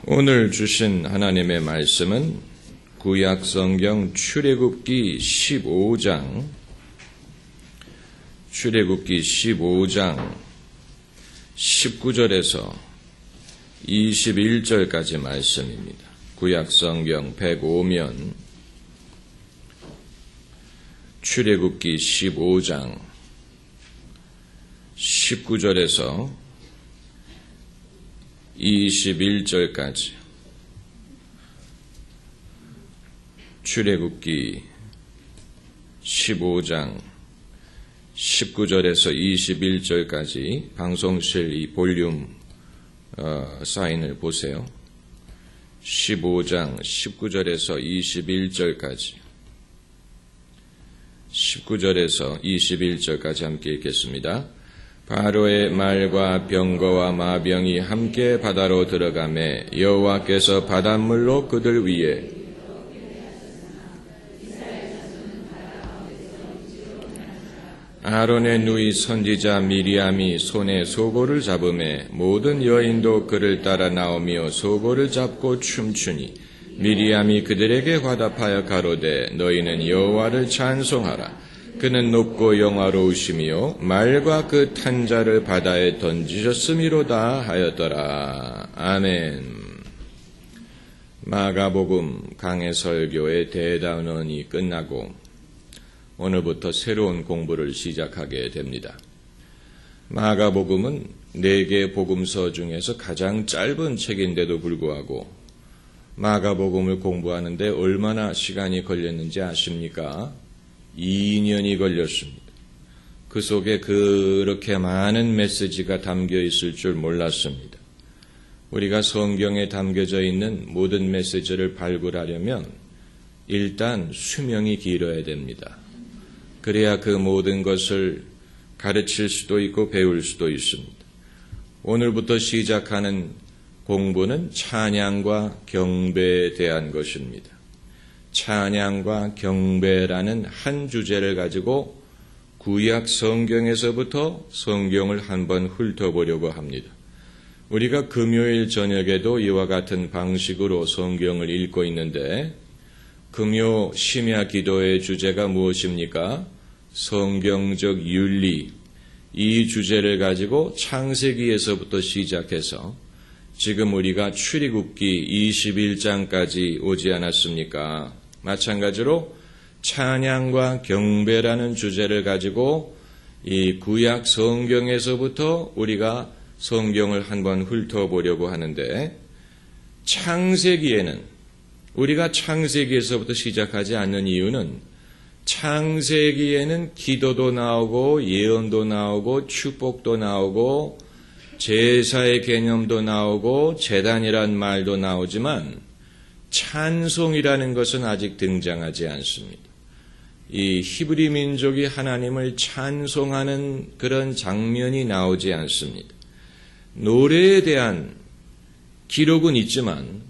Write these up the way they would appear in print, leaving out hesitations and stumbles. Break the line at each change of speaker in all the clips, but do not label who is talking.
오늘 주신 하나님의 말씀은 구약성경 출애굽기 15장 19절에서 21절까지 말씀입니다. 구약성경 105면 출애굽기 15장 19절에서 21절까지 출애굽기 15장 19절에서 21절까지 방송실 이 볼륨 사인을 보세요. 15장 19절에서 21절까지 19절에서 21절까지 함께 읽겠습니다. 바로의 말과 병거와 마병이 함께 바다로 들어가매 여호와께서 바닷물로 그들 위에 아론의 누이 선지자 미리암이 손에 소고를 잡음에 모든 여인도 그를 따라 나오며 소고를 잡고 춤추니 미리암이 그들에게 화답하여 가로되 너희는 여호와를 찬송하라. 그는 높고 영화로우시며 말과 그 탄자를 바다에 던지셨음이로다 하였더라. 아멘. 마가복음 강해 설교의 대단원이 끝나고 오늘부터 새로운 공부를 시작하게 됩니다. 마가복음은 4개 복음서 중에서 가장 짧은 책인데도 불구하고 마가복음을 공부하는데 얼마나 시간이 걸렸는지 아십니까? 2년이 걸렸습니다. 그 속에 그렇게 많은 메시지가 담겨 있을 줄 몰랐습니다. 우리가 성경에 담겨져 있는 모든 메시지를 발굴하려면 일단 수명이 길어야 됩니다. 그래야 그 모든 것을 가르칠 수도 있고 배울 수도 있습니다. 오늘부터 시작하는 공부는 찬양과 경배에 대한 것입니다. 찬양과 경배라는 한 주제를 가지고 구약 성경에서부터 성경을 한번 훑어보려고 합니다. 우리가 금요일 저녁에도 이와 같은 방식으로 성경을 읽고 있는데 금요 심야 기도의 주제가 무엇입니까? 성경적 윤리, 이 주제를 가지고 창세기에서부터 시작해서 지금 우리가 출애굽기 21장까지 오지 않았습니까? 마찬가지로 찬양과 경배라는 주제를 가지고 이 구약 성경에서부터 우리가 성경을 한번 훑어보려고 하는데 창세기에는 우리가 창세기에서부터 시작하지 않는 이유는 창세기에는 기도도 나오고 예언도 나오고 축복도 나오고 제사의 개념도 나오고 제단이란 말도 나오지만 찬송이라는 것은 아직 등장하지 않습니다. 이 히브리 민족이 하나님을 찬송하는 그런 장면이 나오지 않습니다. 노래에 대한 기록은 있지만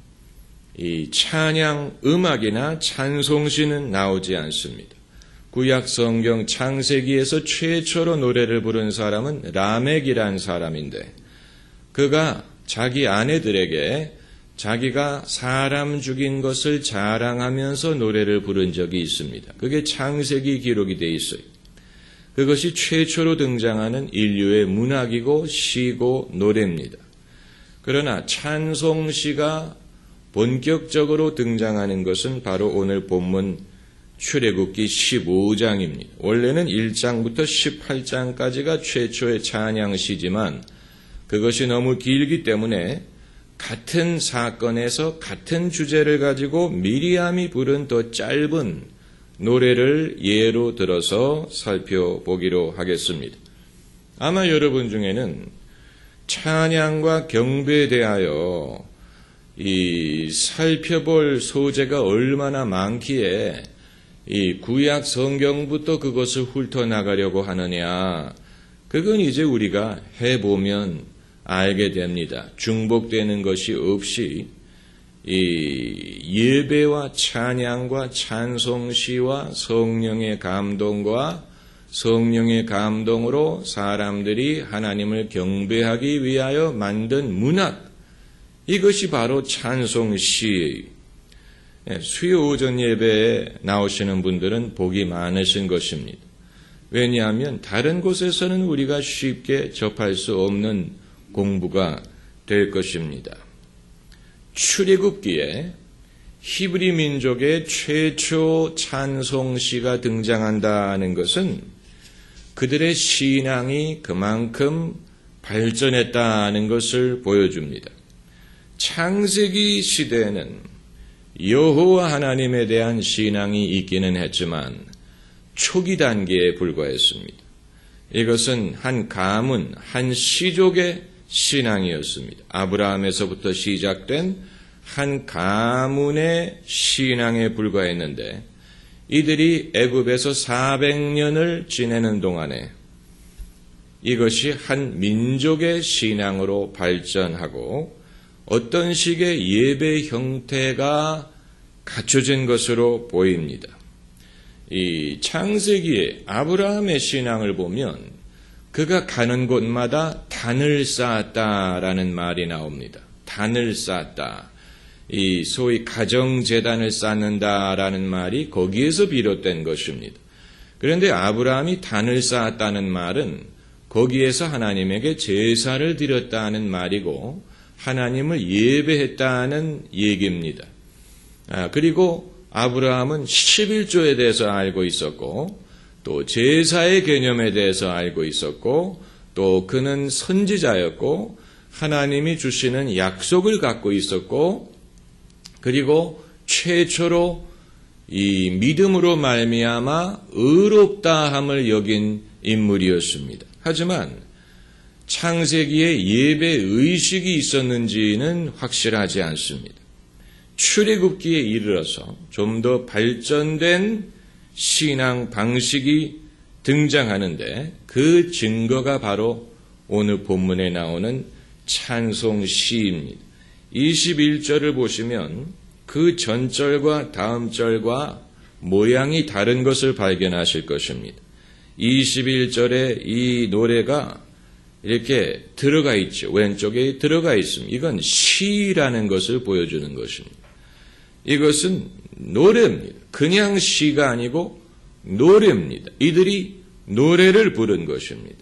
이 찬양 음악이나 찬송시는 나오지 않습니다. 구약 성경 창세기에서 최초로 노래를 부른 사람은 라멕이란 사람인데 그가 자기 아내들에게 자기가 사람 죽인 것을 자랑하면서 노래를 부른 적이 있습니다. 그게 창세기 기록이 되어 있어요. 그것이 최초로 등장하는 인류의 문학이고 시고 노래입니다. 그러나 찬송시가 본격적으로 등장하는 것은 바로 오늘 본문 출애굽기 15장입니다. 원래는 1장부터 18장까지가 최초의 찬양시지만 그것이 너무 길기 때문에 같은 사건에서 같은 주제를 가지고 미리암이 부른 더 짧은 노래를 예로 들어서 살펴보기로 하겠습니다. 아마 여러분 중에는 찬양과 경배에 대하여 이 살펴볼 소재가 얼마나 많기에 이 구약 성경부터 그것을 훑어나가려고 하느냐. 그건 이제 우리가 해보면 알게 됩니다. 중복되는 것이 없이 이 예배와 찬양과 찬송시와 성령의 감동과 성령의 감동으로 사람들이 하나님을 경배하기 위하여 만든 문학, 이것이 바로 찬송 시예요. 수요 오전 예배에 나오시는 분들은 복이 많으신 것입니다. 왜냐하면 다른 곳에서는 우리가 쉽게 접할 수 없는 공부가 될 것입니다. 출애굽기에 히브리 민족의 최초 찬송시가 등장한다는 것은 그들의 신앙이 그만큼 발전했다는 것을 보여줍니다. 창세기 시대에는 여호와 하나님에 대한 신앙이 있기는 했지만 초기 단계에 불과했습니다. 이것은 한 가문, 한 시족의 신앙이었습니다. 아브라함에서부터 시작된 한 가문의 신앙에 불과했는데 이들이 애굽에서 400년을 지내는 동안에 이것이 한 민족의 신앙으로 발전하고 어떤 식의 예배 형태가 갖춰진 것으로 보입니다. 이 창세기에 아브라함의 신앙을 보면 그가 가는 곳마다 단을 쌓았다라는 말이 나옵니다. 단을 쌓았다. 이 소위 가정재단을 쌓는다라는 말이 거기에서 비롯된 것입니다. 그런데 아브라함이 단을 쌓았다는 말은 거기에서 하나님에게 제사를 드렸다는 말이고 하나님을 예배했다는 얘기입니다. 그리고 아브라함은 11조에 대해서 알고 있었고 또 제사의 개념에 대해서 알고 있었고 또 그는 선지자였고 하나님이 주시는 약속을 갖고 있었고 그리고 최초로 이 믿음으로 말미암아 의롭다함을 여긴 인물이었습니다. 하지만 창세기에 예배 의식이 있었는지는 확실하지 않습니다. 출애굽기에 이르러서 좀 더 발전된 신앙 방식이 등장하는데 그 증거가 바로 오늘 본문에 나오는 찬송 시입니다. 21절을 보시면 그 전절과 다음 절과 모양이 다른 것을 발견하실 것입니다. 21절에 이 노래가 이렇게 들어가 있죠. 왼쪽에 들어가 있습니다. 이건 시라는 것을 보여주는 것입니다. 이것은 노래입니다. 그냥 시가 아니고 노래입니다. 이들이 노래를 부른 것입니다.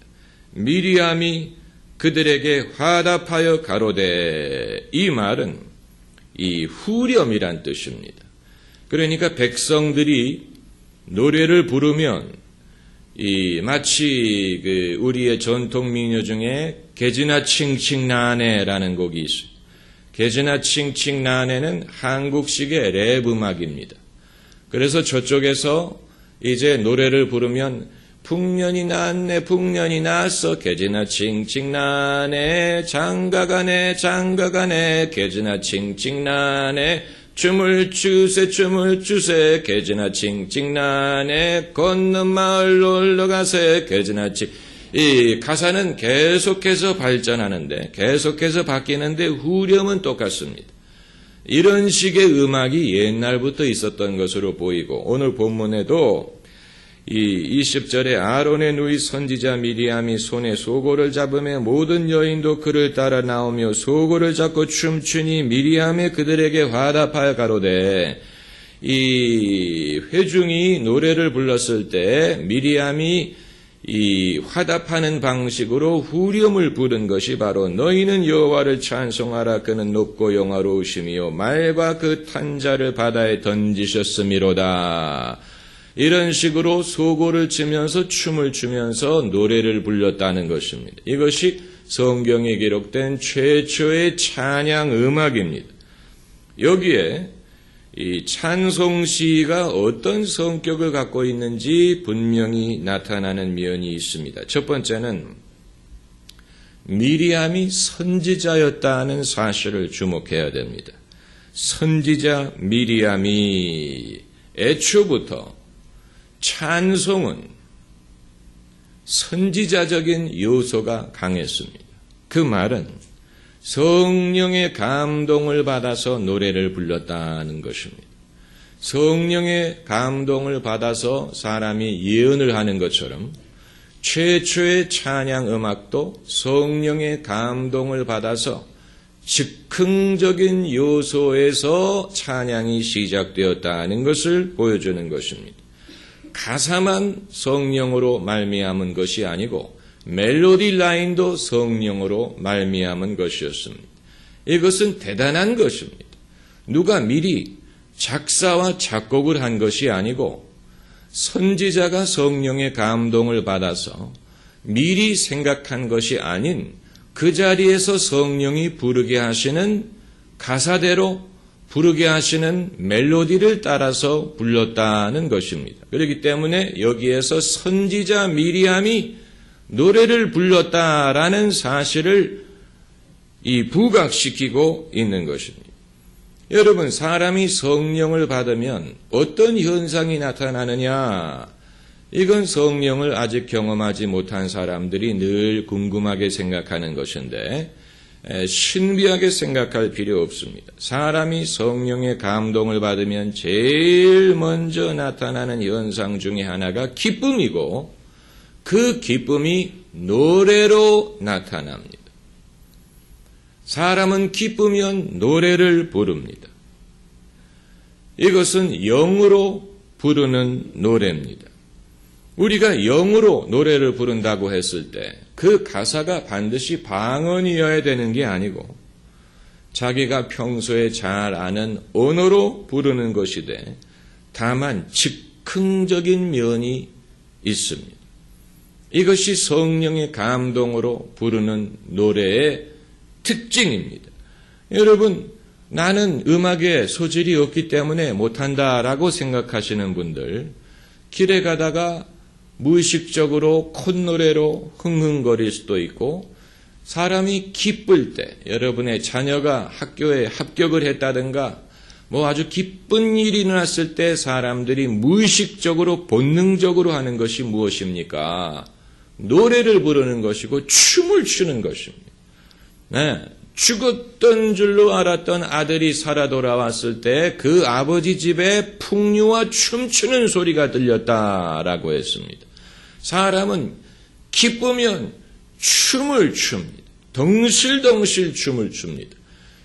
미리암이 그들에게 화답하여 가로되 이 말은 이 후렴이란 뜻입니다. 그러니까 백성들이 노래를 부르면 이 마치 우리의 전통 민요 중에 개지나 칭칭나네라는 곡이 있습니다. 개지나 칭칭나네는 한국식의 랩 음악입니다. 그래서 저쪽에서 이제 노래를 부르면 풍년이 났네 풍년이 났어 개지나 칭칭나네 장가가네 장가가네 개지나 칭칭나네 춤을 추세 개지나 칭칭나네 건너 마을 놀러가세 개지나 칭. 이 가사는 계속해서 발전하는데 계속해서 바뀌는데 후렴은 똑같습니다. 이런 식의 음악이 옛날부터 있었던 것으로 보이고 오늘 본문에도 이 20절에 아론의 누이 선지자 미리암이 손에 소고를 잡으며 모든 여인도 그를 따라 나오며 소고를 잡고 춤추니 미리암이 그들에게 화답하여 가로되 이 회중이 노래를 불렀을 때 미리암이 이 화답하는 방식으로 후렴을 부른 것이 바로 너희는 여호와를 찬송하라 그는 높고 영화로우시며 말과 그 탄자를 바다에 던지셨음이로다. 이런 식으로 소고를 치면서 춤을 추면서 노래를 불렀다는 것입니다. 이것이 성경에 기록된 최초의 찬양 음악입니다. 여기에 이 찬송시가 어떤 성격을 갖고 있는지 분명히 나타나는 면이 있습니다. 첫 번째는 미리암이 선지자였다는 사실을 주목해야 됩니다. 선지자 미리암이 애초부터 찬송은 선지자적인 요소가 강했습니다. 그 말은 성령의 감동을 받아서 노래를 불렀다는 것입니다. 성령의 감동을 받아서 사람이 예언을 하는 것처럼 최초의 찬양 음악도 성령의 감동을 받아서 즉흥적인 요소에서 찬양이 시작되었다는 것을 보여주는 것입니다. 가사만 성령으로 말미암은 것이 아니고 멜로디 라인도 성령으로 말미암은 것이었습니다. 이것은 대단한 것입니다. 누가 미리 작사와 작곡을 한 것이 아니고 선지자가 성령의 감동을 받아서 미리 생각한 것이 아닌 그 자리에서 성령이 부르게 하시는 가사대로 부르게 하시는 멜로디를 따라서 불렀다는 것입니다. 그렇기 때문에 여기에서 선지자 미리암이 노래를 불렀다라는 사실을 부각시키고 있는 것입니다. 여러분, 사람이 성령을 받으면 어떤 현상이 나타나느냐? 이건 성령을 아직 경험하지 못한 사람들이 늘 궁금하게 생각하는 것인데 신비하게 생각할 필요 없습니다. 사람이 성령의 감동을 받으면 제일 먼저 나타나는 현상 중에 하나가 기쁨이고 그 기쁨이 노래로 나타납니다. 사람은 기쁘면 노래를 부릅니다. 이것은 영으로 부르는 노래입니다. 우리가 영으로 노래를 부른다고 했을 때 그 가사가 반드시 방언이어야 되는 게 아니고 자기가 평소에 잘 아는 언어로 부르는 것이되 다만 즉흥적인 면이 있습니다. 이것이 성령의 감동으로 부르는 노래의 특징입니다. 여러분, 나는 음악에 소질이 없기 때문에 못한다라고 생각하시는 분들, 길에 가다가 무의식적으로 콧노래로 흥흥거릴 수도 있고, 사람이 기쁠 때, 여러분의 자녀가 학교에 합격을 했다든가 아주 기쁜 일이 일어났을 때 사람들이 무의식적으로 본능적으로 하는 것이 무엇입니까? 노래를 부르는 것이고 춤을 추는 것입니다. 네, 죽었던 줄로 알았던 아들이 살아 돌아왔을 때 그 아버지 집에 풍류와 춤추는 소리가 들렸다라고 했습니다. 사람은 기쁘면 춤을 춥니다. 덩실덩실 춤을 춥니다.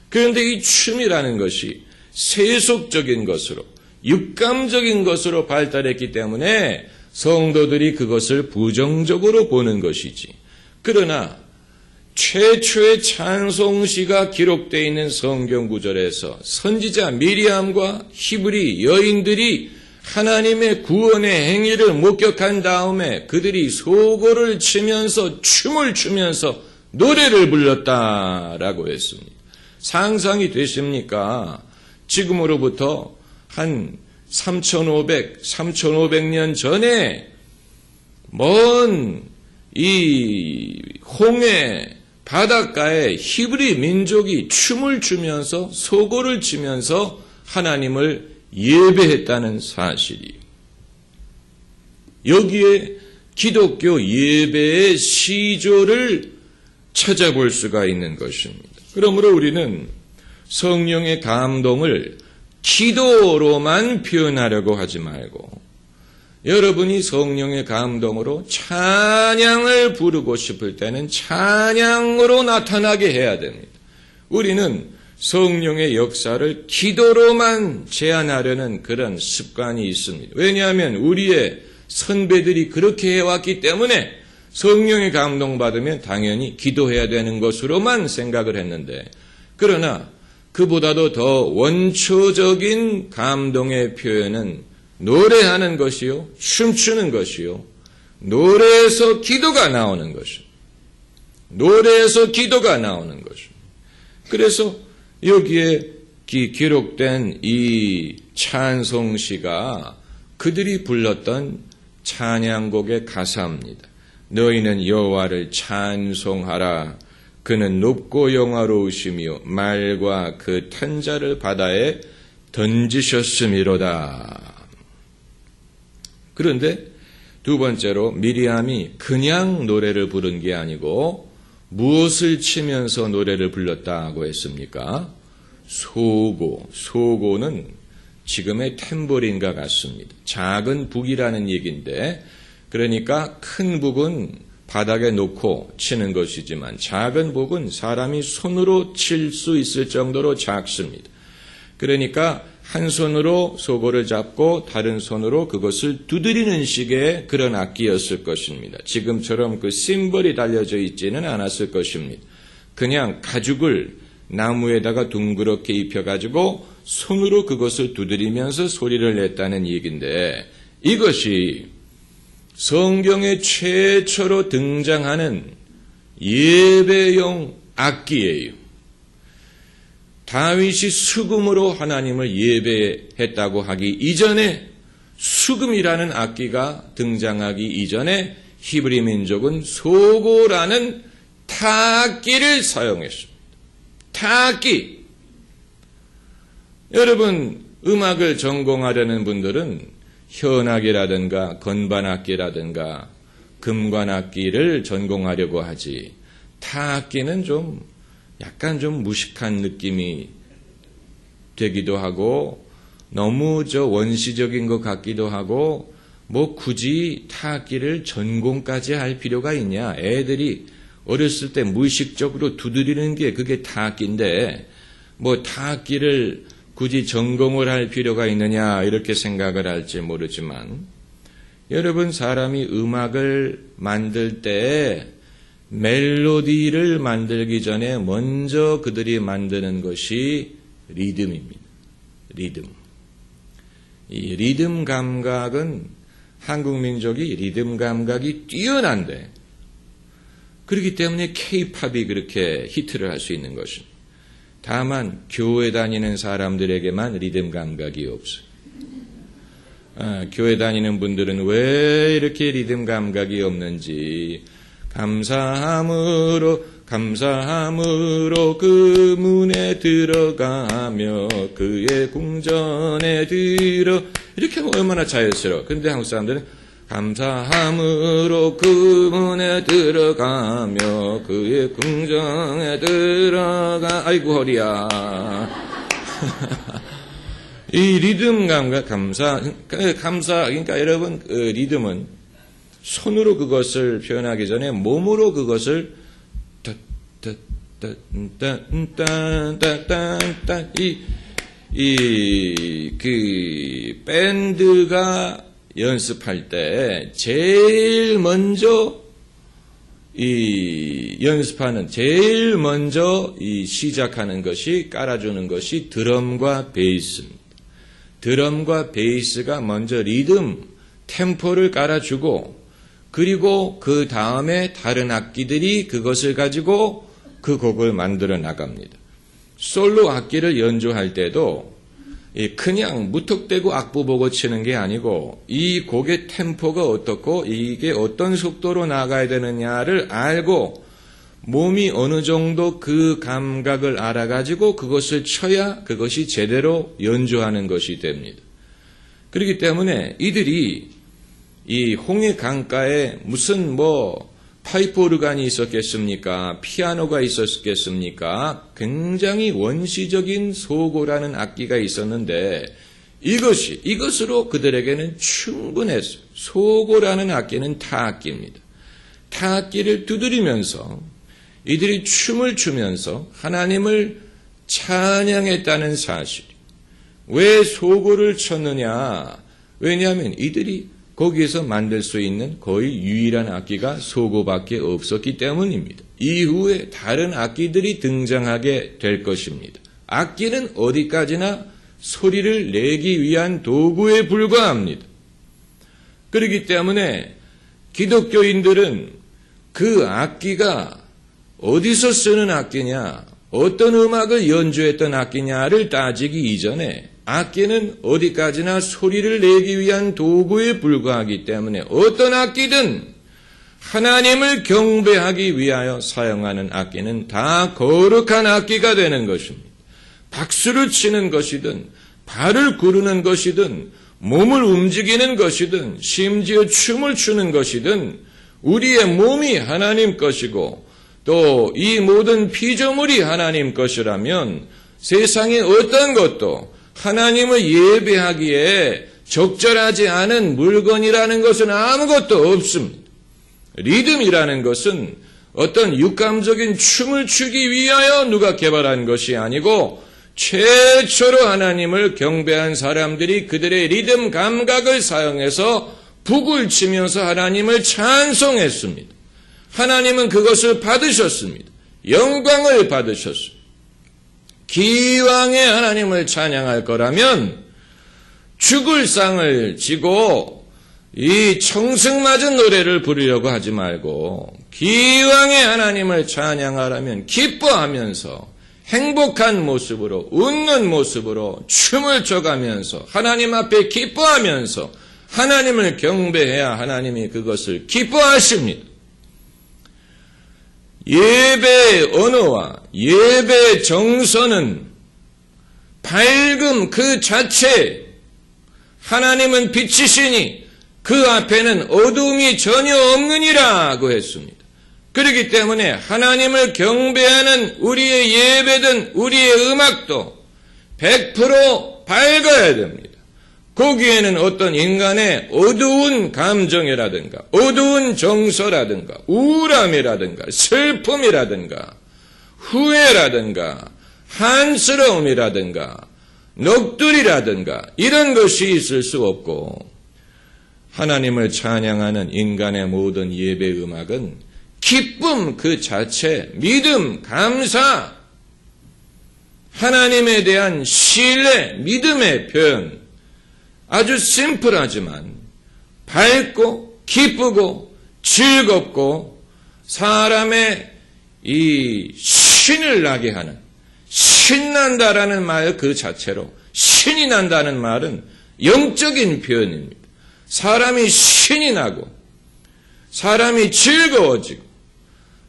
그런데 이 춤이라는 것이 세속적인 것으로, 육감적인 것으로 발달했기 때문에 성도들이 그것을 부정적으로 보는 것이지. 그러나 최초의 찬송시가 기록되어 있는 성경 구절에서 선지자 미리암과 히브리 여인들이 하나님의 구원의 행위를 목격한 다음에 그들이 소고를 치면서 춤을 추면서 노래를 불렀다라고 했습니다. 상상이 되십니까? 지금으로부터 한 3,500년 전에 먼 이 홍해 바닷가에 히브리 민족이 춤을 추면서 소고를 치면서 하나님을 예배했다는 사실이에요. 여기에 기독교 예배의 시조를 찾아볼 수가 있는 것입니다. 그러므로 우리는 성령의 감동을 기도로만 표현하려고 하지 말고 여러분이 성령의 감동으로 찬양을 부르고 싶을 때는 찬양으로 나타나게 해야 됩니다. 우리는 성령의 역사를 기도로만 제한하려는 그런 습관이 있습니다. 왜냐하면 우리의 선배들이 그렇게 해왔기 때문에 성령의 감동받으면 당연히 기도해야 되는 것으로만 생각을 했는데, 그러나 그보다도 더 원초적인 감동의 표현은 노래하는 것이요, 춤추는 것이요, 노래에서 기도가 나오는 것이요. 노래에서 기도가 나오는 것이요. 그래서 여기에 기록된 이 찬송시가 그들이 불렀던 찬양곡의 가사입니다. 너희는 여호와를 찬송하라. 그는 높고 영화로우시며 말과 그 탄자를 바다에 던지셨음이로다. 그런데 두 번째로 미리암이 그냥 노래를 부른 게 아니고 무엇을 치면서 노래를 불렀다고 했습니까? 소고. 소고는 지금의 탬보린과 같습니다. 작은 북이라는 얘기인데, 그러니까 큰 북은 바닥에 놓고 치는 것이지만 작은 복은 사람이 손으로 칠 수 있을 정도로 작습니다. 그러니까 한 손으로 소고를 잡고 다른 손으로 그것을 두드리는 식의 그런 악기였을 것입니다. 지금처럼 그 심벌이 달려져 있지는 않았을 것입니다. 그냥 가죽을 나무에다가 둥그렇게 입혀가지고 손으로 그것을 두드리면서 소리를 냈다는 얘기인데, 이것이 성경에 최초로 등장하는 예배용 악기예요. 다윗이 수금으로 하나님을 예배했다고 하기 이전에, 수금이라는 악기가 등장하기 이전에 히브리 민족은 소고라는 타악기를 사용했습니다. 타악기. 여러분, 음악을 전공하려는 분들은 현악이라든가 건반악기라든가 금관악기를 전공하려고 하지, 타악기는 약간 좀 무식한 느낌이 되기도 하고 너무 원시적인 것 같기도 하고, 뭐 굳이 타악기를 전공까지 할 필요가 있냐. 애들이 어렸을 때 무의식적으로 두드리는 게 그게 타악기인데 뭐 타악기를 굳이 전공을 할 필요가 있느냐 이렇게 생각을 할지 모르지만, 여러분, 사람이 음악을 만들 때 멜로디를 만들기 전에 먼저 그들이 만드는 것이 리듬입니다. 리듬. 이 리듬 감각은, 한국 민족이 리듬 감각이 뛰어난데, 그렇기 때문에 K-팝이 그렇게 히트를 할 수 있는 것입니다. 다만 교회 다니는 사람들에게만 리듬 감각이 없어요. 교회 다니는 분들은 왜 이렇게 리듬 감각이 없는지, 감사함으로 그 문에 들어가며 그의 궁전에 들어, 이렇게 하면 얼마나 자연스러워. 그런데 한국 사람들은 감사함으로 그 문에 들어가며 그의 궁전에 들어가, 아이고 허리야. 이 리듬 감각, 그러니까 여러분, 리듬은 손으로 그것을 표현하기 전에 몸으로 그것을 그 밴드가 연습할 때 제일 먼저 제일 먼저 시작하는 것이, 깔아주는 것이 드럼과 베이스입니다. 드럼과 베이스가 먼저 리듬, 템포를 깔아주고, 그리고 그 다음에 다른 악기들이 그것을 가지고 그 곡을 만들어 나갑니다. 솔로 악기를 연주할 때도 그냥 무턱대고 악보 보고 치는 게 아니고, 이 곡의 템포가 어떻고 이게 어떤 속도로 나가야 되느냐를 알고 몸이 어느 정도 그 감각을 알아가지고 그것을 쳐야 그것이 제대로 연주하는 것이 됩니다. 그렇기 때문에 이들이 이 홍해 강가에 무슨 파이프 오르간이 있었겠습니까? 피아노가 있었겠습니까? 굉장히 원시적인 소고라는 악기가 있었는데 이것으로 그들에게는 충분했어요. 소고라는 악기는 타악기입니다. 타악기를 두드리면서 이들이 춤을 추면서 하나님을 찬양했다는 사실. 왜 소고를 쳤느냐? 왜냐하면 이들이 거기에서 만들 수 있는 거의 유일한 악기가 소고밖에 없었기 때문입니다. 이후에 다른 악기들이 등장하게 될 것입니다. 악기는 어디까지나 소리를 내기 위한 도구에 불과합니다. 그렇기 때문에 기독교인들은 그 악기가 어디서 쓰는 악기냐, 어떤 음악을 연주했던 악기냐를 따지기 이전에 악기는 어디까지나 소리를 내기 위한 도구에 불과하기 때문에 어떤 악기든 하나님을 경배하기 위하여 사용하는 악기는 다 거룩한 악기가 되는 것입니다. 박수를 치는 것이든 발을 구르는 것이든 몸을 움직이는 것이든 심지어 춤을 추는 것이든 우리의 몸이 하나님 것이고 또 이 모든 피조물이 하나님 것이라면 세상의 어떤 것도 하나님을 예배하기에 적절하지 않은 물건이라는 것은 아무것도 없습니다. 리듬이라는 것은 어떤 육감적인 춤을 추기 위하여 누가 개발한 것이 아니고 최초로 하나님을 경배한 사람들이 그들의 리듬 감각을 사용해서 북을 치면서 하나님을 찬송했습니다. 하나님은 그것을 받으셨습니다. 영광을 받으셨습니다. 기왕에 하나님을 찬양할 거라면 죽을 상을 지고 이 청승맞은 노래를 부르려고 하지 말고 기왕에 하나님을 찬양하라면 기뻐하면서 행복한 모습으로 웃는 모습으로 춤을 춰가면서 하나님 앞에 기뻐하면서 하나님을 경배해야 하나님이 그것을 기뻐하십니다. 예배의 언어와 예배의 정서는 밝음 그 자체, 하나님은 빛이시니 그 앞에는 어두움이 전혀 없느니라고 했습니다. 그렇기 때문에 하나님을 경배하는 우리의 예배든 우리의 음악도 100% 밝아야 됩니다. 거기에는 어떤 인간의 어두운 감정이라든가 어두운 정서라든가 우울함이라든가 슬픔이라든가 후회라든가 한스러움이라든가 넋두리라든가 이런 것이 있을 수 없고, 하나님을 찬양하는 인간의 모든 예배 음악은 기쁨 그 자체, 믿음, 감사, 하나님에 대한 신뢰, 믿음의 표현, 아주 심플하지만 밝고 기쁘고 즐겁고 사람의 이 신을 나게 하는, 신난다라는 말 그 자체로 신이 난다는 말은 영적인 표현입니다. 사람이 신이 나고 사람이 즐거워지고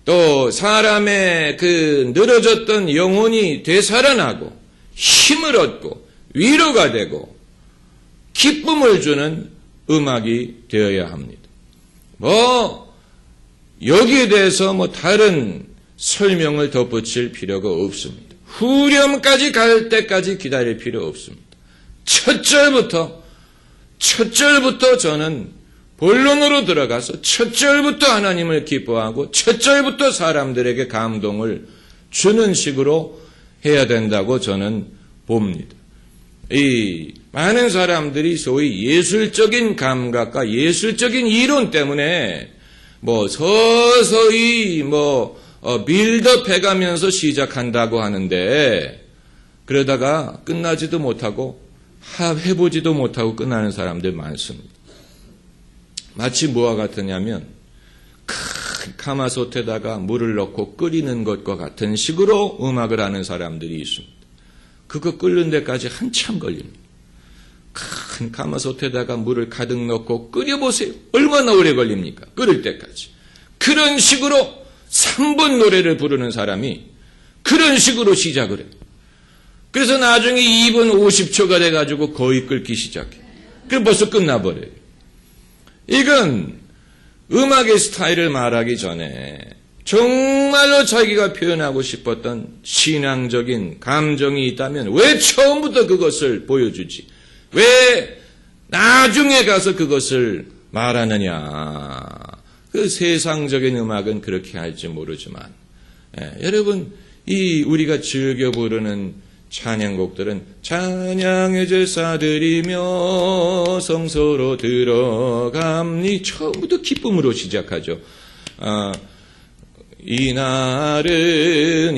또 사람의 그 늘어졌던 영혼이 되살아나고 힘을 얻고 위로가 되고 기쁨을 주는 음악이 되어야 합니다. 여기에 대해서 다른 설명을 덧붙일 필요가 없습니다. 후렴까지 갈 때까지 기다릴 필요 없습니다. 첫 절부터 저는 본론으로 들어가서 첫 절부터 하나님을 기뻐하고 첫 절부터 사람들에게 감동을 주는 식으로 해야 된다고 저는 봅니다. 이 많은 사람들이 소위 예술적인 감각과 예술적인 이론 때문에 서서히 빌드업 해가면서 시작한다고 하는데, 그러다가 끝나지도 못하고 해보지도 못하고 끝나는 사람들 많습니다. 마치 뭐와 같으냐면 큰 가마솥에다가 물을 넣고 끓이는 것과 같은 식으로 음악을 하는 사람들이 있습니다. 그거 끓는 데까지 한참 걸립니다. 큰 가마솥에다가 물을 가득 넣고 끓여보세요. 얼마나 오래 걸립니까? 끓을 때까지. 그런 식으로 3분 노래를 부르는 사람이 그런 식으로 시작을 해요. 그래서 나중에 2분 50초가 돼가지고 거의 끓기 시작해요. 그럼 벌써 끝나버려요. 이건 음악의 스타일을 말하기 전에 정말로 자기가 표현하고 싶었던 신앙적인 감정이 있다면 왜 처음부터 그것을 보여주지? 왜 나중에 가서 그것을 말하느냐? 그 세상적인 음악은 그렇게 할지 모르지만, 여러분, 우리가 즐겨 부르는 찬양곡들은 찬양의 제사 드리며 성소로 들어갑니, 처음부터 기쁨으로 시작하죠. 이날은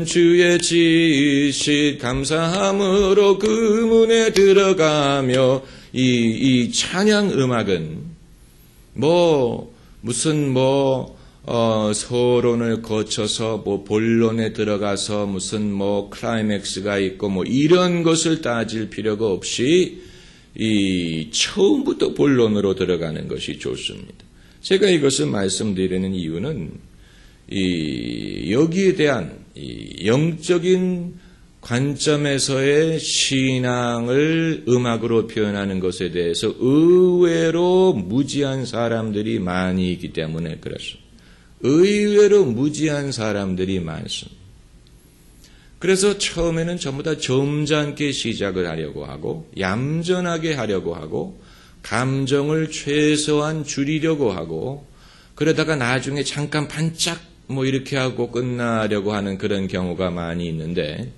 주의 지식 감사함으로 그 문에 들어가며, 이 찬양 음악은 무슨 서론을 거쳐서 본론에 들어가서 무슨 클라이맥스가 있고 이런 것을 따질 필요가 없이 처음부터 본론으로 들어가는 것이 좋습니다. 제가 이것을 말씀드리는 이유는 여기에 대한 영적인 관점에서의 신앙을 음악으로 표현하는 것에 대해서 의외로 무지한 사람들이 많이 있기 때문에 그렇습니다. 의외로 무지한 사람들이 많습니다. 그래서 처음에는 전부 다 점잖게 시작을 하려고 하고 얌전하게 하려고 하고 감정을 최소한 줄이려고 하고 그러다가 나중에 잠깐 반짝 이렇게 하고 끝나려고 하는 그런 경우가 많이 있는데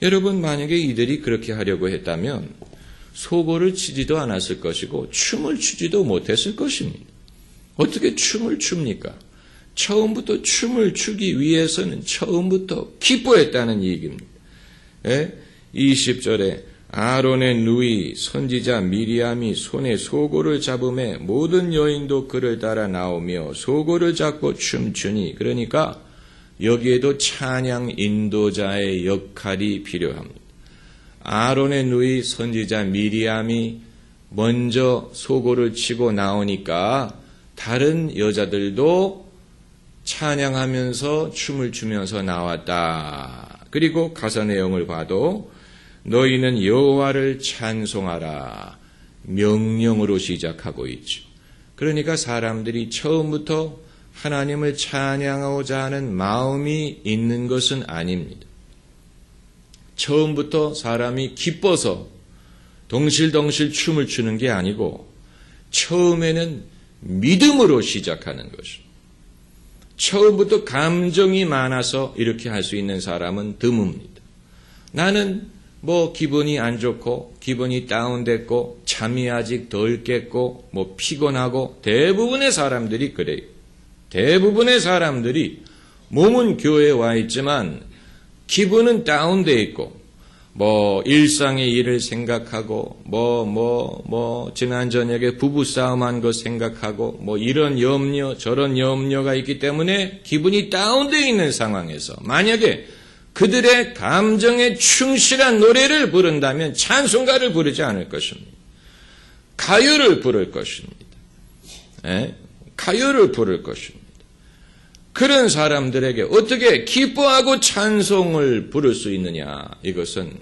여러분 만약에 이들이 그렇게 하려고 했다면 소고를 치지도 않았을 것이고 춤을 추지도 못했을 것입니다. 어떻게 춤을 춥니까? 처음부터 춤을 추기 위해서는 처음부터 기뻐했다는 얘기입니다. 20절에 아론의 누이 선지자 미리암이 손에 소고를 잡음에 모든 여인도 그를 따라 나오며 소고를 잡고 춤추니 그러니까 여기에도 찬양 인도자의 역할이 필요합니다. 아론의 누이 선지자 미리암이 먼저 소고를 치고 나오니까 다른 여자들도 찬양하면서 춤을 추면서 나왔다. 그리고 가사 내용을 봐도 너희는 여호와를 찬송하라. 명령으로 시작하고 있죠. 그러니까 사람들이 처음부터 하나님을 찬양하고자 하는 마음이 있는 것은 아닙니다. 처음부터 사람이 기뻐서 덩실덩실 춤을 추는 게 아니고 처음에는 믿음으로 시작하는 것입니다. 처음부터 감정이 많아서 이렇게 할 수 있는 사람은 드뭅니다. 나는 기분이 안 좋고 기분이 다운됐고 잠이 아직 덜 깼고 피곤하고 대부분의 사람들이 그래요. 대부분의 사람들이 몸은 교회에 와 있지만 기분은 다운돼 있고 일상의 일을 생각하고 지난 저녁에 부부싸움한 거 생각하고 이런 염려 저런 염려가 있기 때문에 기분이 다운돼 있는 상황에서 만약에 그들의 감정에 충실한 노래를 부른다면 찬송가를 부르지 않을 것입니다. 가요를 부를 것입니다. 가요를 부를 것입니다. 그런 사람들에게 어떻게 기뻐하고 찬송을 부를 수 있느냐? 이것은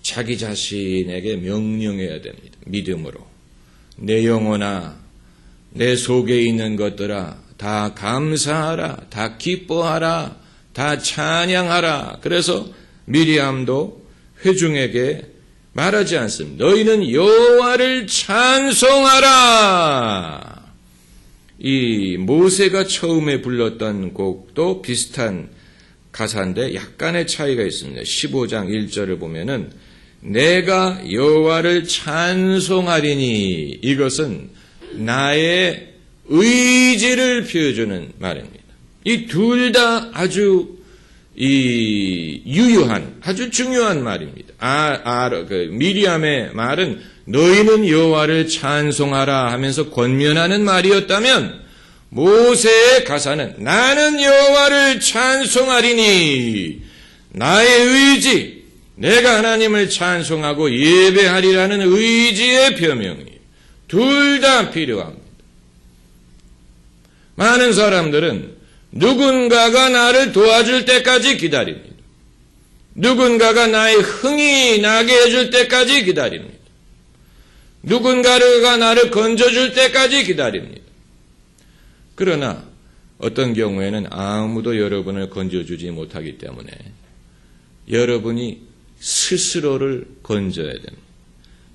자기 자신에게 명령해야 됩니다. 믿음으로. 내 영혼아, 내 속에 있는 것들아, 다 감사하라, 다 기뻐하라, 다 찬양하라. 그래서 미리암도 회중에게 말하지 않습니다. 너희는 여호와를 찬송하라. 이 모세가 처음에 불렀던 곡도 비슷한 가사인데 약간의 차이가 있습니다. 15장 1절을 보면은 내가 여호와를 찬송하리니 이것은 나의 의지를 표해주는 말입니다. 이 둘 다 아주 유효한 아주 중요한 말입니다. 미리암의 말은 너희는 여호와를 찬송하라 하면서 권면하는 말이었다면 모세의 가사는 나는 여호와를 찬송하리니 나의 의지 내가 하나님을 찬송하고 예배하리라는 의지의 표명이에요. 둘 다 필요합니다. 많은 사람들은 누군가가 나를 도와줄 때까지 기다립니다. 누군가가 나의 흥이 나게 해줄 때까지 기다립니다. 누군가가 나를 건져줄 때까지 기다립니다. 그러나 어떤 경우에는 아무도 여러분을 건져주지 못하기 때문에 여러분이 스스로를 건져야 됩니다.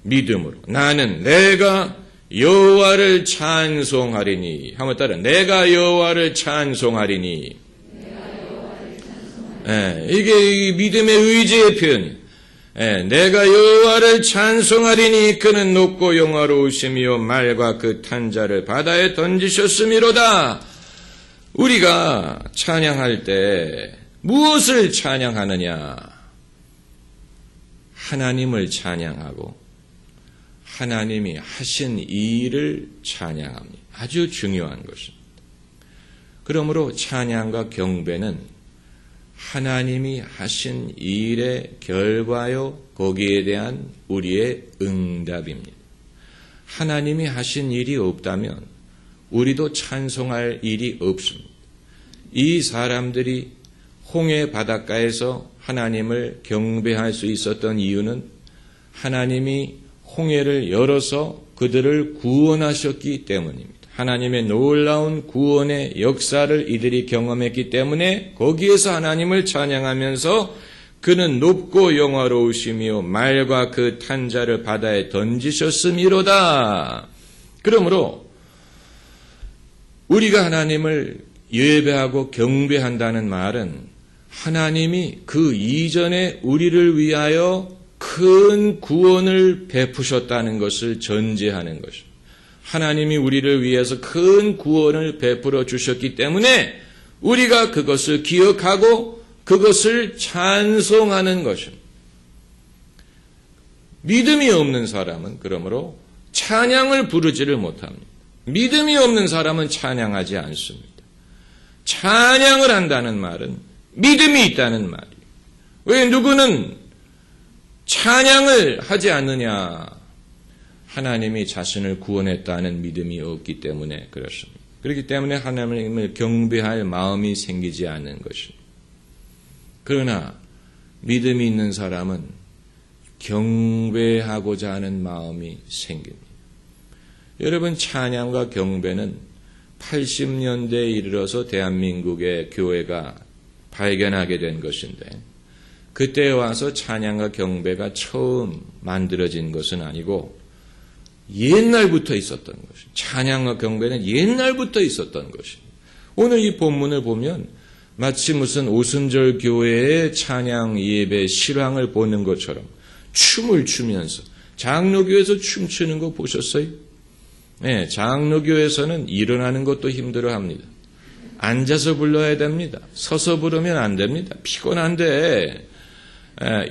믿음으로 나는 내가 여호와를 찬송하리니 한번 따라 내가 여호와를 찬송하리니 이게 믿음의 의지의 표현이에요. 내가 여호와를 찬송하리니 그는 높고 영화로우시며 말과 그 탄자를 바다에 던지셨음이로다. 우리가 찬양할 때 무엇을 찬양하느냐? 하나님을 찬양하고 하나님이 하신 일을 찬양합니다. 아주 중요한 것입니다. 그러므로 찬양과 경배는 하나님이 하신 일의 결과요, 거기에 대한 우리의 응답입니다. 하나님이 하신 일이 없다면 우리도 찬송할 일이 없습니다. 이 사람들이 홍해 바닷가에서 하나님을 경배할 수 있었던 이유는 하나님이 홍해를 열어서 그들을 구원하셨기 때문입니다. 하나님의 놀라운 구원의 역사를 이들이 경험했기 때문에 거기에서 하나님을 찬양하면서 그는 높고 영화로우시며 말과 그 탄자를 바다에 던지셨음이로다. 그러므로 우리가 하나님을 예배하고 경배한다는 말은 하나님이 그 이전에 우리를 위하여 큰 구원을 베푸셨다는 것을 전제하는 것입니다. 하나님이 우리를 위해서 큰 구원을 베풀어 주셨기 때문에 우리가 그것을 기억하고 그것을 찬송하는 것입니다. 믿음이 없는 사람은 그러므로 찬양을 부르지를 못합니다. 믿음이 없는 사람은 찬양하지 않습니다. 찬양을 한다는 말은 믿음이 있다는 말이에요. 왜 누구는 찬양을 하지 않느냐? 하나님이 자신을 구원했다는 믿음이 없기 때문에 그렇습니다. 그렇기 때문에 하나님을 경배할 마음이 생기지 않는 것입니다. 그러나 믿음이 있는 사람은 경배하고자 하는 마음이 생깁니다. 여러분, 찬양과 경배는 80년대에 이르러서 대한민국의 교회가 발견하게 된 것인데, 그때 와서 찬양과 경배가 처음 만들어진 것은 아니고 옛날부터 있었던 것입니다. 찬양과 경배는 옛날부터 있었던 것입니다. 오늘 이 본문을 보면 마치 무슨 오순절 교회의 찬양 예배 실황을 보는 것처럼 춤을 추면서, 장로교에서 춤추는 거 보셨어요? 네, 장로교에서는 일어나는 것도 힘들어합니다. 앉아서 불러야 됩니다. 서서 부르면 안 됩니다. 피곤한데,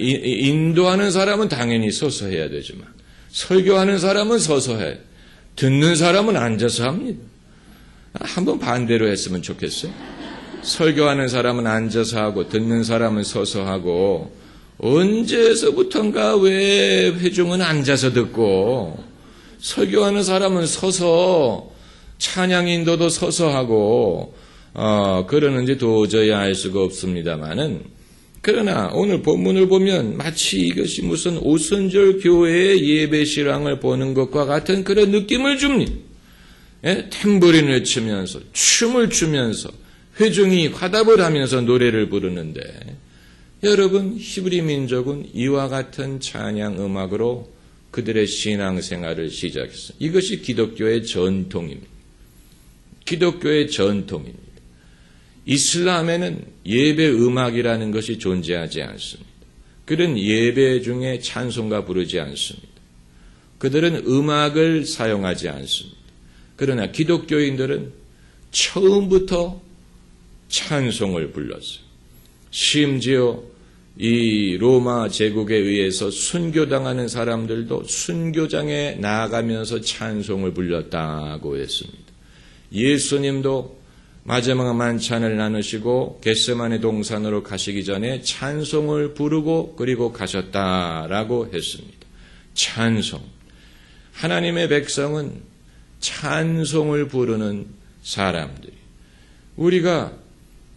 인도하는 사람은 당연히 서서 해야 되지만 설교하는 사람은 서서 해. 듣는 사람은 앉아서 합니다. 한번 반대로 했으면 좋겠어요. 설교하는 사람은 앉아서 하고 듣는 사람은 서서 하고, 언제서부턴가 왜 회중은 앉아서 듣고 설교하는 사람은 서서 찬양 인도도 서서 하고 그러는지 도저히 알 수가 없습니다만은, 그러나 오늘 본문을 보면 마치 이것이 무슨 오순절 교회의 예배 실황을 보는 것과 같은 그런 느낌을 줍니다. 예? 탬버린을 치면서 춤을 추면서 회중이 화답을 하면서 노래를 부르는데, 여러분, 히브리 민족은 이와 같은 찬양 음악으로 그들의 신앙생활을 시작했어요. 이것이 기독교의 전통입니다. 기독교의 전통입니다. 이슬람에는 예배 음악이라는 것이 존재하지 않습니다. 그들은 예배 중에 찬송가 부르지 않습니다. 그들은 음악을 사용하지 않습니다. 그러나 기독교인들은 처음부터 찬송을 불렀어요. 심지어 이 로마 제국에 의해서 순교당하는 사람들도 순교장에 나아가면서 찬송을 불렀다고 했습니다. 예수님도 마지막 만찬을 나누시고 겟세마네 동산으로 가시기 전에 찬송을 부르고 그리고 가셨다라고 했습니다. 찬송. 하나님의 백성은 찬송을 부르는 사람들이. 우리가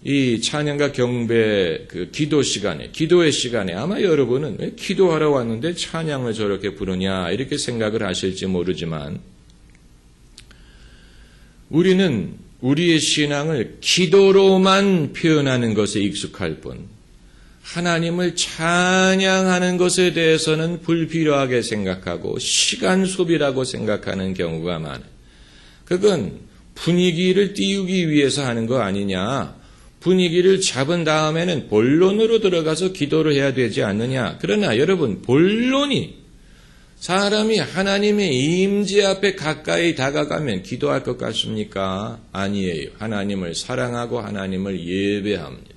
이 찬양과 경배 그 기도 시간에, 기도의 시간에 아마 여러분은 왜 기도하러 왔는데 찬양을 저렇게 부르냐 이렇게 생각을 하실지 모르지만, 우리는 우리의 신앙을 기도로만 표현하는 것에 익숙할 뿐 하나님을 찬양하는 것에 대해서는 불필요하게 생각하고 시간 소비라고 생각하는 경우가 많아요. 그건 분위기를 띄우기 위해서 하는 거 아니냐. 분위기를 잡은 다음에는 본론으로 들어가서 기도를 해야 되지 않느냐. 그러나 여러분, 본론이 사람이 하나님의 임재 앞에 가까이 다가가면 기도할 것 같습니까? 아니에요. 하나님을 사랑하고 하나님을 예배합니다.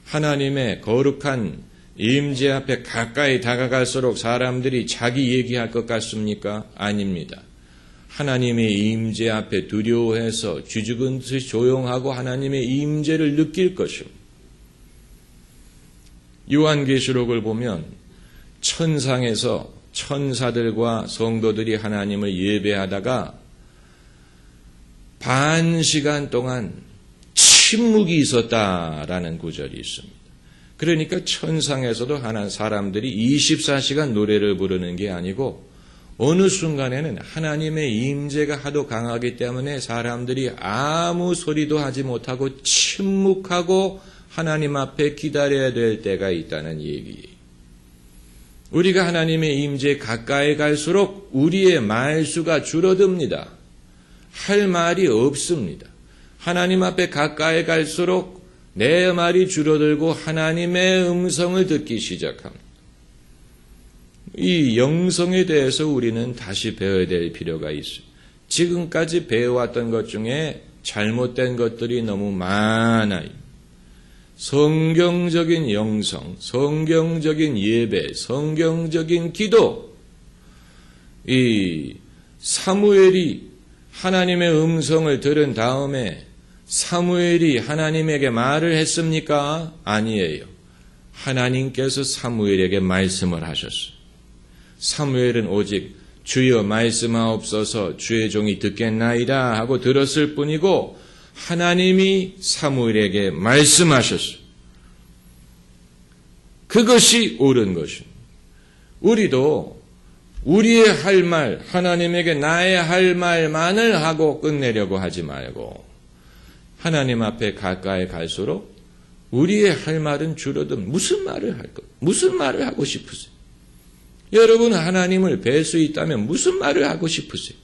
하나님의 거룩한 임재 앞에 가까이 다가갈수록 사람들이 자기 얘기할 것 같습니까? 아닙니다. 하나님의 임재 앞에 두려워해서 쥐죽은 듯이 조용하고 하나님의 임재를 느낄 것입니다. 요한계시록을 보면 천상에서 천사들과 성도들이 하나님을 예배하다가 반 시간 동안 침묵이 있었다라는 구절이 있습니다. 그러니까 천상에서도 하나님 사람들이 24시간 노래를 부르는 게 아니고 어느 순간에는 하나님의 임재가 하도 강하기 때문에 사람들이 아무 소리도 하지 못하고 침묵하고 하나님 앞에 기다려야 될 때가 있다는 얘기예요. 우리가 하나님의 임재에 가까이 갈수록 우리의 말수가 줄어듭니다. 할 말이 없습니다. 하나님 앞에 가까이 갈수록 내 말이 줄어들고 하나님의 음성을 듣기 시작합니다. 이 영성에 대해서 우리는 다시 배워야 될 필요가 있어요. 지금까지 배워왔던 것 중에 잘못된 것들이 너무 많아요. 성경적인 영성, 성경적인 예배, 성경적인 기도. 이 사무엘이 하나님의 음성을 들은 다음에 사무엘이 하나님에게 말을 했습니까? 아니에요. 하나님께서 사무엘에게 말씀을 하셨어요. 사무엘은 오직 주여 말씀하옵소서 주의 종이 듣겠나이다 하고 들었을 뿐이고 하나님이 사무엘에게 말씀하셨어요. 그것이 옳은 것입니다. 우리도 우리의 할 말, 하나님에게 나의 할 말만을 하고 끝내려고 하지 말고 하나님 앞에 가까이 갈수록 우리의 할 말은 줄어든 무슨 말을 할 것, 무슨 말을 하고 싶으세요? 여러분 하나님을 뵐 수 있다면 무슨 말을 하고 싶으세요?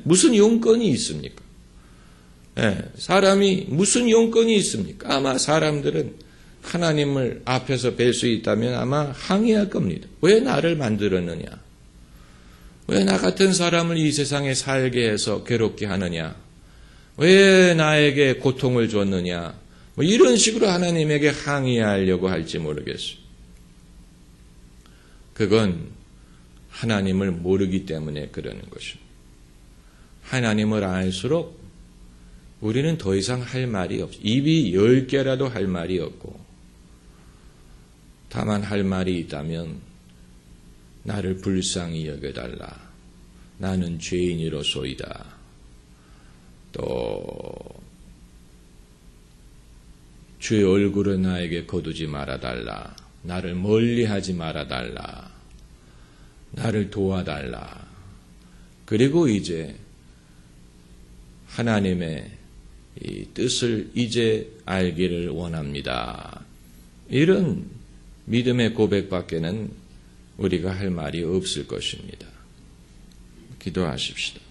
무슨 용건이 있습니까? 사람이 무슨 용건이 있습니까? 아마 사람들은 하나님을 앞에서 뵐 수 있다면 아마 항의할 겁니다. 왜 나를 만들었느냐? 왜 나 같은 사람을 이 세상에 살게 해서 괴롭게 하느냐? 왜 나에게 고통을 줬느냐? 뭐 이런 식으로 하나님에게 항의하려고 할지 모르겠어요. 그건 하나님을 모르기 때문에 그러는 것입니다. 하나님을 알수록 우리는 더 이상 할 말이 없어요. 입이 10개라도 할 말이 없고 다만 할 말이 있다면 나를 불쌍히 여겨달라. 나는 죄인이로소이다. 또 주의 얼굴을 나에게 거두지 말아달라. 나를 멀리하지 말아달라. 나를 도와달라. 그리고 이제 하나님의 이 뜻을 이제 알기를 원합니다. 이런 믿음의 고백밖에는 우리가 할 말이 없을 것입니다. 기도하십시다.